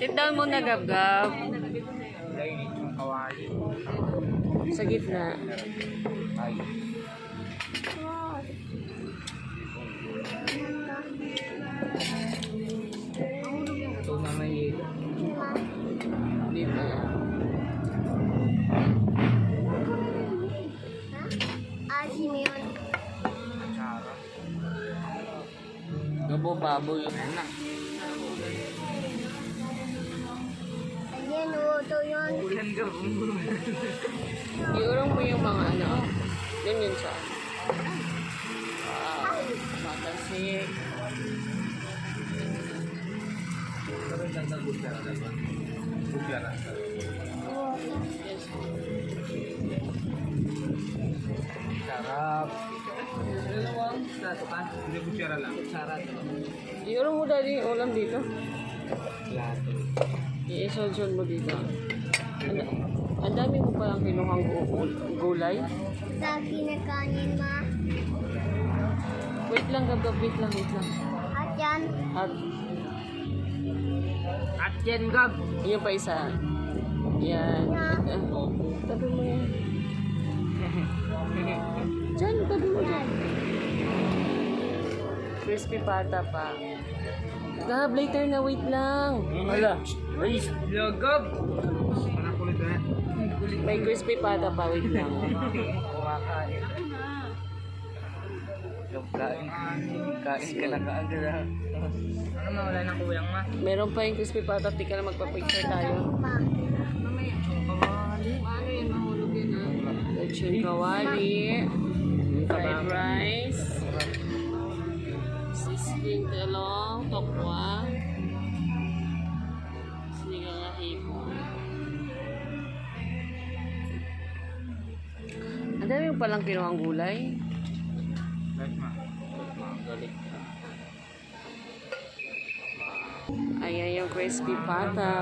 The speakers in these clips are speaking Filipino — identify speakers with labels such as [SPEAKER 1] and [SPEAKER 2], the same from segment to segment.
[SPEAKER 1] Sit down muna, Gab-Gab. Sa gitna.
[SPEAKER 2] Ito na may yelo.
[SPEAKER 1] Dito.
[SPEAKER 3] Asim yun.
[SPEAKER 1] Gabo, baboy.
[SPEAKER 3] Ayan o, ito yun.
[SPEAKER 2] Ulan ka.
[SPEAKER 1] Iurong mo yung mga ano. Yun siya. Matasik.
[SPEAKER 2] Pero yung ganda budyara diba? Budyara.
[SPEAKER 1] Yes.
[SPEAKER 2] Sarap. Dalawang plato ka? Hindi budyara lang. Kutsara ito.
[SPEAKER 1] Iurong mo dali yung ulam dito.
[SPEAKER 2] Plato.
[SPEAKER 1] I-isol-sol mo dito. Ang dami mo palang kinuhang gulay.
[SPEAKER 3] Sa kinakanin, ma.
[SPEAKER 1] Wait lang, Gab-Gab. Wait lang.
[SPEAKER 3] At yan.
[SPEAKER 2] At yan, Gab.
[SPEAKER 1] Yung pa isa. Yan. Tabi mo yan. Diyan, tabi mo dyan. Crispy pata pa. Gab, later na. Wait lang.
[SPEAKER 2] Wala. Ay, hello, Gab. Anak kulit na.
[SPEAKER 1] May crispy pata pa. Wait lang.
[SPEAKER 2] Kumakain. Gab, kain. Kain ka na kaagad ha. Ano mawala ng kuyang ma?
[SPEAKER 1] Meron pa yung crispy pata. Tika na magpa-picture tayo.
[SPEAKER 3] Ma.
[SPEAKER 1] Ano yun? Mahulog yun ha? Lechon kawali. Fried rice. Sisling talong. Tokwa. Sinigang na hipon. Ang dami yung palang kinuhang gulay.
[SPEAKER 2] Guys ma. Galit.
[SPEAKER 1] Ayan yung crispy pata.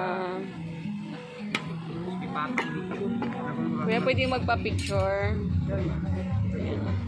[SPEAKER 2] Ipapili.
[SPEAKER 1] Kuya, pwede magpa-picture. Ayan.